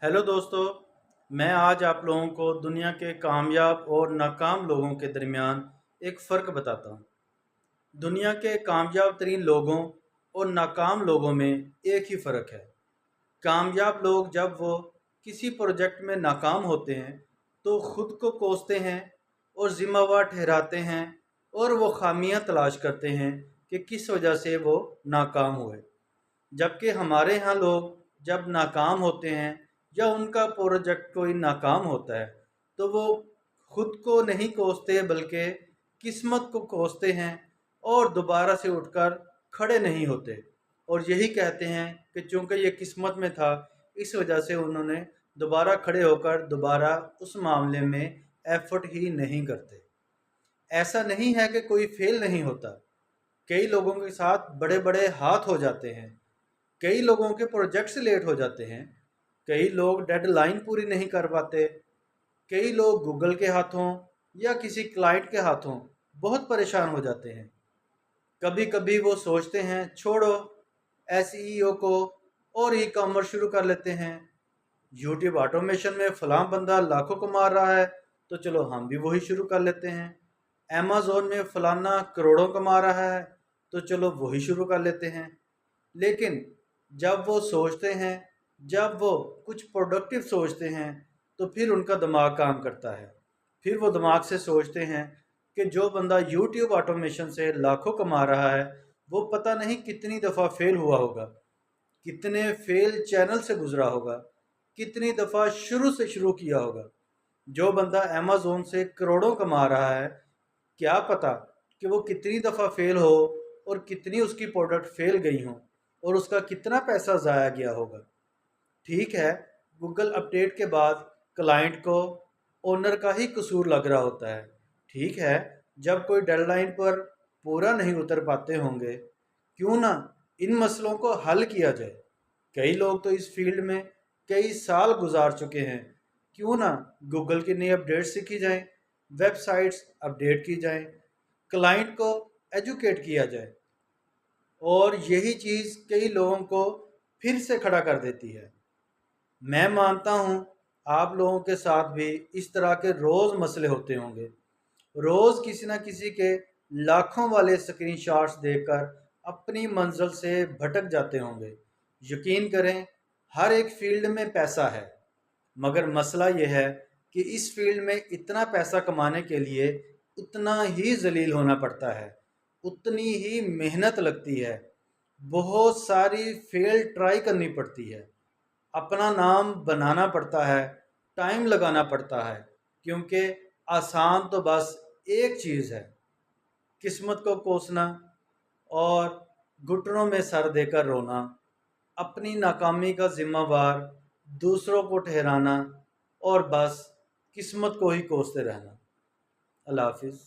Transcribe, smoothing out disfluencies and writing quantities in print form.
Hello दोस्तों। मैं आज आप लोगों को दुनिया के कामयाब और नाकाम लोगों के दरमियान एक फ़र्क बताता हूँ। दुनिया के कामयाब तरीन लोगों और नाकाम लोगों में एक ही फ़र्क है। कामयाब लोग जब वो किसी प्रोजेक्ट में नाकाम होते हैं तो ख़ुद को कोसते हैं और ज़िम्मेवार ठहराते हैं और वो खामियां तलाश करते हैं कि किस वजह से वो नाकाम हुए। जबकि हमारे यहाँ लोग जब नाकाम होते हैं या उनका प्रोजेक्ट कोई नाकाम होता है तो वो खुद को नहीं कोसते बल्कि किस्मत को कोसते हैं और दोबारा से उठकर खड़े नहीं होते और यही कहते हैं कि चूंकि ये किस्मत में था इस वजह से उन्होंने दोबारा खड़े होकर दोबारा उस मामले में एफर्ट ही नहीं करते। ऐसा नहीं है कि कोई फेल नहीं होता। कई लोगों के साथ बड़े बड़े हाथ हो जाते हैं, कई लोगों के प्रोजेक्ट्स लेट हो जाते हैं, कई लोग डेडलाइन पूरी नहीं कर पाते, कई लोग गूगल के हाथों या किसी क्लाइंट के हाथों बहुत परेशान हो जाते हैं। कभी कभी वो सोचते हैं छोड़ो एसईओ को और ई कॉमर्स शुरू कर लेते हैं। यूट्यूब ऑटोमेशन में फलां बंदा लाखों कमा रहा है तो चलो हम भी वही शुरू कर लेते हैं। अमेज़ोन में फलाना करोड़ों कमा रहा है तो चलो वही शुरू कर लेते हैं। लेकिन जब वो सोचते हैं, जब वो कुछ प्रोडक्टिव सोचते हैं तो फिर उनका दिमाग काम करता है। फिर वो दिमाग से सोचते हैं कि जो बंदा यूट्यूब ऑटोमेशन से लाखों कमा रहा है वो पता नहीं कितनी दफ़ा फेल हुआ होगा, कितने फेल चैनल से गुजरा होगा, कितनी दफ़ा शुरू से शुरू किया होगा। जो बंदा अमेज़ोन से करोड़ों कमा रहा है, क्या पता कि वो कितनी दफ़ा फेल हो और कितनी उसकी प्रोडक्ट फेल गई हों और उसका कितना पैसा ज़ाया गया होगा। ठीक है, गूगल अपडेट के बाद क्लाइंट को ओनर का ही कसूर लग रहा होता है। ठीक है, जब कोई डेडलाइन पर पूरा नहीं उतर पाते होंगे, क्यों ना इन मसलों को हल किया जाए। कई लोग तो इस फील्ड में कई साल गुजार चुके हैं, क्यों ना गूगल की नई अपडेट सीखी जाए, वेबसाइट्स अपडेट की जाए, क्लाइंट को एजुकेट किया जाए। और यही चीज़ कई लोगों को फिर से खड़ा कर देती है। मैं मानता हूँ आप लोगों के साथ भी इस तरह के रोज़ मसले होते होंगे। रोज़ किसी न किसी के लाखों वाले स्क्रीनशॉट्स देखकर अपनी मंजिल से भटक जाते होंगे। यकीन करें, हर एक फील्ड में पैसा है, मगर मसला यह है कि इस फील्ड में इतना पैसा कमाने के लिए उतना ही जलील होना पड़ता है, उतनी ही मेहनत लगती है, बहुत सारी फेल ट्राई करनी पड़ती है, अपना नाम बनाना पड़ता है, टाइम लगाना पड़ता है। क्योंकि आसान तो बस एक चीज़ है, किस्मत को कोसना और घुटनों में सर देकर रोना, अपनी नाकामी का जिम्मेवार दूसरों को ठहराना और बस किस्मत को ही कोसते रहना। अल्लाह हाफिज़।